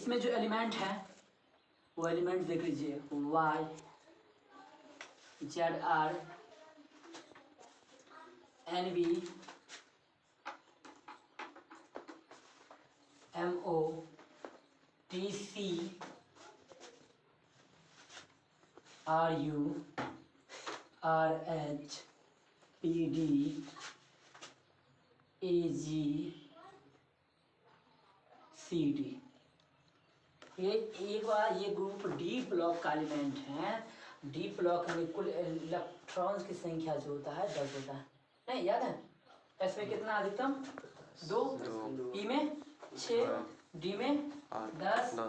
इसमें जो एलिमेंट है वो एलिमेंट देख लीजिए, Y, Z R, N B, M O, T C, R U, R H, P D, A G, C D. ये एक बार ये ग्रुप डी ब्लॉक का एलिमेंट है। डी ब्लॉक में कुल इलेक्ट्रॉन्स की संख्या जो होता है 10 होता है, नहीं याद है? इसमें कितना अधिकतम 2, ई में 6, डी में 10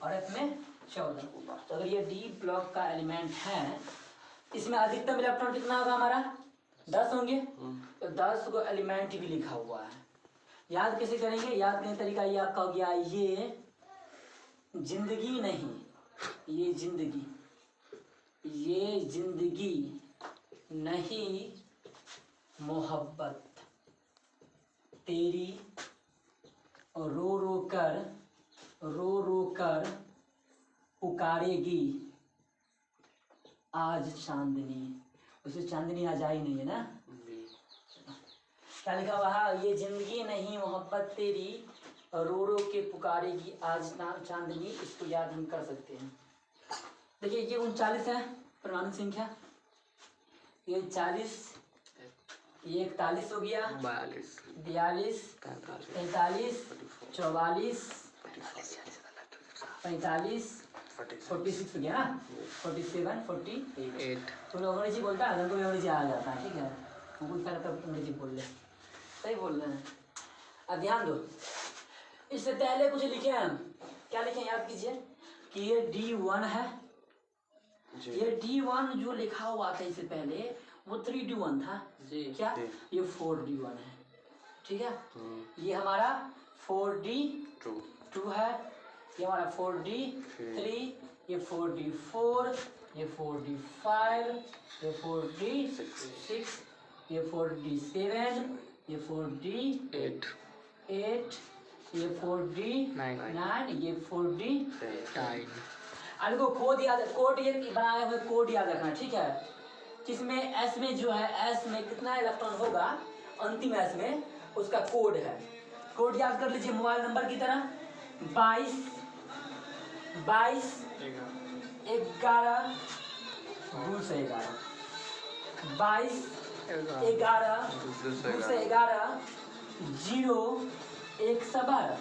और एफ में 14। तो अगर ये डी ब्लॉक का एलिमेंट है, इसमें अधिकतम इलेक्ट्रॉन कितना होगा हमारा? 10 होंगे। तो 10 को एलिमेंट भी लिखा हुआ है। याद कैसे करेंगे? याद करने का तरीका ये आपका हो गया, ये जिंदगी नहीं, ये जिंदगी, ये जिंदगी नहीं मोहब्बत तेरी, रो रो कर पुकारेगी आज चांदनी। उसे चांदनी आज आई नहीं है ना? क्या लिखा हुआ है? ये जिंदगी नहीं मोहब्बत तेरी, रो के पुकारेगी आज चांदनी। इसको याद हम कर सकते हैं। देखिए ये 39 है परमाणु संख्या, ये 40, ये 41 हो गया, 42, 43, 44, 45, 46 हो गया ना, 47, 48। तो लोग अंग्रेजी बोलता है, हमको अंग्रेजी आ जाता है, ठीक है, हमको क्या लगता है अंग्रेजी बोल ले, सही बोल रहे हैं। अब ध्यान दो, इससे पहले कुछ लिखे हैं हम, क्या लिखे याद कीजिए कि ये D1 है। ये D1 जो लिखा हुआ था इससे पहले वो 3D1 था जी। क्या ये 4D1 है, ठीक है। ये हमारा 4D2 है, ये हमारा 4D3, ये 4D4, ये 4D5, ये 4D6, ये 4D7, ये 4D8, ये 4D9, ये 4D10। अब देखो कोड ये बनाए हुए कोड याद रखना, ठीक है। किसमें एस में जो है, एस में कितना इलेक्ट्रॉन होगा अंतिम एस में, उसका कोड है। कोड याद कर लीजिए मोबाइल नंबर की तरह, 22 11 211, 22 11 211, 0 112,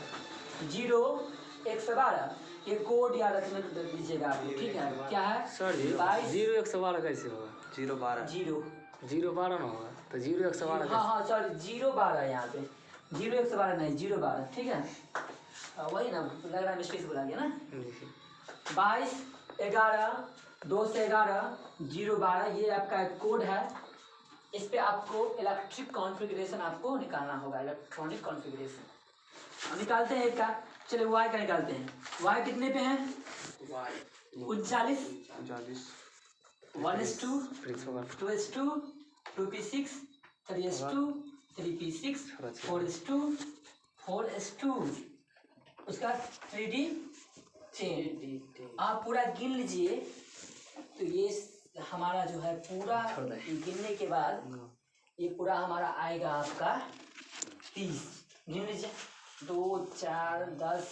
0 112। ये कोड याद रखने दीजिएगा आप, ठीक है। क्या है सर? 0 112 कैसे होगा? 0 12 ना होगा तो 0 112। हाँ सॉरी 0 12 यहाँ पे, 0 112 नहीं, 0 12, ठीक है। वही ना, लग रहा है मिस्टेक से बोला गया ना। 22 11 2 से 11 0 12, ये आपका कोड है। इस पे आपको इलेक्ट्रिक कॉन्फ़िगरेशन आपको निकालना होगा, इलेक्ट्रॉनिक कॉन्फ़िगरेशन निकालते हैं एक का। चलिए वाई का निकालते हैं। वाई कितने पे है? 39, 1s2, 2s2, 2p6, 3s2, 3p6, 4s2, 4s2, उसका 3d10। आप पूरा गिन लीजिए तो ये हमारा जो है पूरा गिनने के बाद ये पूरा हमारा आएगा आपका 30। गिन लीजिए 2 4 10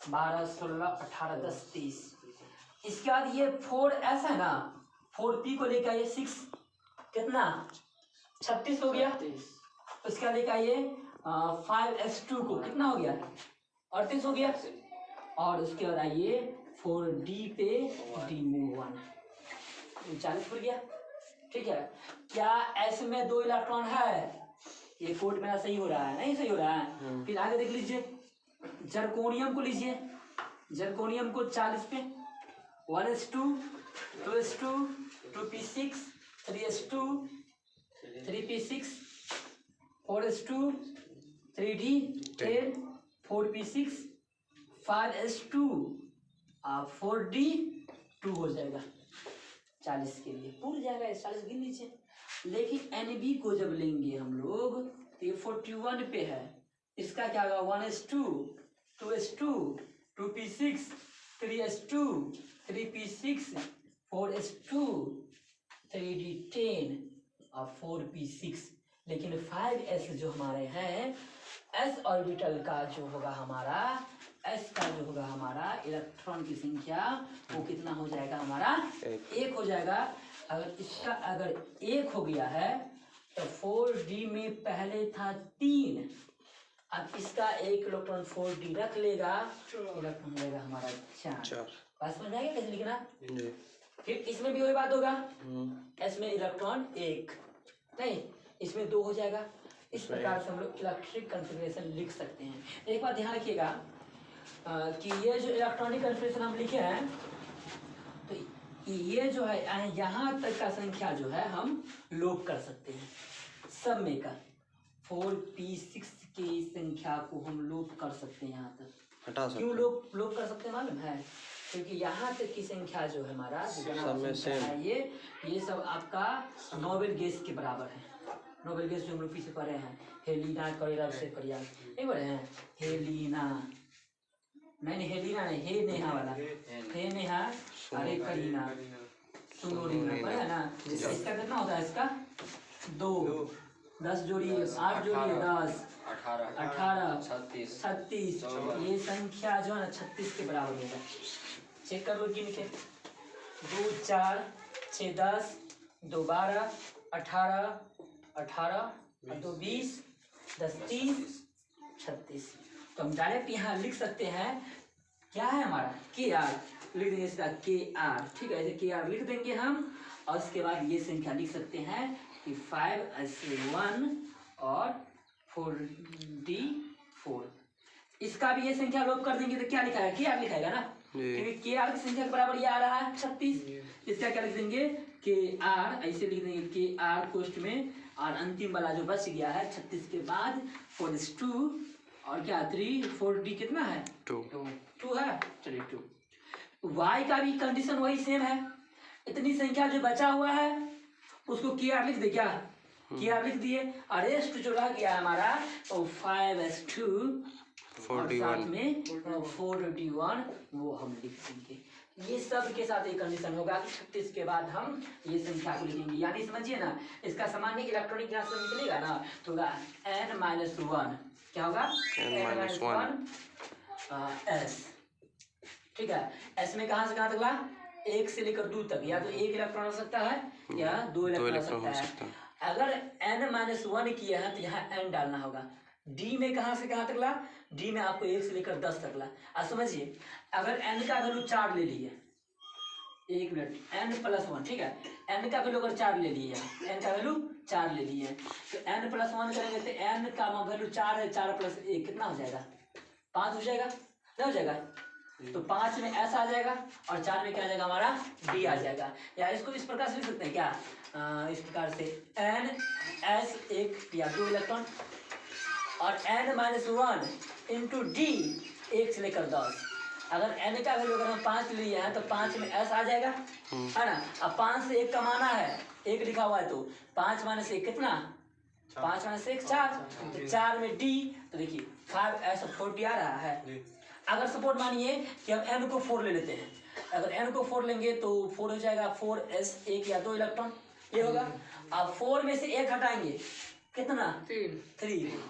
12 16 18 10 30। इसके बाद ये 4s है ना, 4p को लेकर आइए 6, कितना 36 हो गया। उसका लेकर आइए 5s2 को, कितना हो गया 38 हो गया। और उसके बाद आइए 4d पे D1 39 हो गया, ठीक है। क्या s में 2 इलेक्ट्रॉन है? ये कोड मेरा सही हो रहा है? नहीं सही हो रहा है। फिर आगे देख लीजिए, जर्कोनियम को लीजिए, जर्कोनियम को 40 पे 1s2, 2s2, 2p6, 3s2, 3p6, 4s2, 3d10, 4p6, 5s2, 4d2 हो जाएगा 40 के लिए, पूर्ण जाएगा 40 गिन लीजिए। लेकिन NB को जब लेंगे हम लोग तो ये 41 पे है, इसका क्या होगा 1s2, 2s2, 2p6, 4p6 3s2 3p6 4s2 3d10 और 4p6। लेकिन 5s जो हमारे हैं s ऑर्बिटल का जो होगा हमारा s का जो होगा हमारा इलेक्ट्रॉन की संख्या वो कितना हो जाएगा हमारा 1 हो जाएगा। अगर इसका अगर 1 हो गया है तो 4d में पहले था 3, अब इसका 1 इलेक्ट्रॉन 4d रख लेगा, इलेक्ट्रॉन लेगा हमारा 4। बात समझ आएगा कैसे लिखना। फिर इसमें भी वही बात होगा, इसमें इलेक्ट्रॉन 1 नहीं, इसमें 2 हो जाएगा। इस प्रकार से हम लोग इलेक्ट्रिक कन्फिग्रेशन लिख सकते हैं। एक बात ध्यान रखिएगा कि ये जो इलेक्ट्रॉनिक कन्फिग्रेशन हम लिखे हैं तो ये जो है यहाँ तक का संख्या जो है हम लोप कर सकते हैं। सब में का 4p6 की संख्या को हम लोप कर सकते हैं यहाँ तक। हटा सकते क्यों लोप कर सकते हैं मालूम है? क्योंकि यहाँ तक की संख्या जो है हमारा सब में सेम है, ये सब आपका नोबेल गैस के बराबर है। नोबेल गैस जो हम लोग पीछे पढ़े हैं, हेलिना करेरा से करिया नहीं पढ़े हैं, हेलिना नहीं हेलिना नहीं, हे नेहा वाला, हे नेहा अरे करीना सुनोरीना पढ़े है ना। इसका कितना होता है? इसका 2 10 जोड़िए 8 जोड़िए 10 18 36 ये संख्या जो है ना 36 के बराबर होगा। चेक कर लो गिन के 2 4 6 10 2 12 18 18 और 2 20 10 30 36। तो हम डायरेक्ट यहाँ लिख सकते हैं क्या है हमारा के आर, लिख देंगे इसका के आर। ठीक है, ऐसे के आर लिख देंगे हम और उसके बाद ये संख्या लिख सकते हैं कि 5s1 और 4d4। इसका भी ये संख्या लोप कर देंगे तो क्या लिखा है? के आर लिखाएगा ना, क्योंकि के आर की संख्या के बराबर ये आ रहा है 36। इसका क्या लिख देंगे? के आर, ऐसे लिख देंगे के आर कोष्ठ में, और अंतिम वाला जो बच गया है 36 के बाद 4s2 और क्या 3 4d कितना है? 2 है। चलिए 2। वाई का भी कंडीशन वही सेम है, इतनी संख्या जो बचा हुआ है उसको के आर लिख दे। क्या के आर लिख दिए, और रेस्ट जो रह गया हमारा वो 5s2 4d1 में 4d1 वो हम लिख देंगे। ये सब के साथ एक कंडीशन होगा कि 36 के बाद हम ये संख्या को लिखेंगे। यानी समझिए ना, इसका सामान्य इलेक्ट्रॉनिक यहाँ से निकलेगा ना तो होगा n-1। क्या होगा? n-1 s। ठीक है, s में कहाँ से कहाँ तक ला? 1 से लेकर 2 तक, या तो 1 इलेक्ट्रॉन हो सकता है या 2 इलेक्ट्रॉन हो सकता है। अगर n-1 किया है तो यहाँ n डालना होगा। d में कहाँ से कहाँ तक ला? d में आपको 1 से लेकर 10 तक ला। अब समझिए, अगर n का वैल्यू 4 ले लिए, 1 मिनट, n+1, ठीक है, n का वैल्यू अगर 4 ले लिए, n का वैल्यू 4 ले लिए तो n+1 करेंगे तो n का वैल्यू 4 है, 4 + 1 कितना हो जाएगा? 5 हो जाएगा, नहीं हो जाएगा? तो 5 में s आ जाएगा और 4 में क्या आ जाएगा हमारा? d आ जाएगा। या इसको इस प्रकार से लिख सकते हैं क्या? इस प्रकार से n s 1 या 2 इलेक्ट्रॉन और n-1 इंटू d 1 से लेकर 10। अगर n का वैल्यू अगर हम 5 लिए हैं तो 5 में s आ जाएगा, है ना। अब 5 से 1 कमाना है, 1 लिखा हुआ है तो 5 - 1 कितना? 5 - 1 4, तो 4 में d, तो देखिए 5s 4d आ रहा है। अगर सपोर्ट मानिए कि हम n को 4 ले लेते हैं, अगर n को 4 लेंगे तो 4 हो जाएगा 4s 1 या 2 इलेक्ट्रॉन, ये होगा। अब 4 में से 1 हटाएंगे कितना? 3,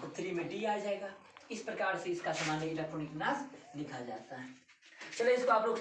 तो 3 में d आ जाएगा। इस प्रकार से इसका सामान्य इलेक्ट्रॉनिक विन्यास लिखा जाता है। चलिए इसको आप लोग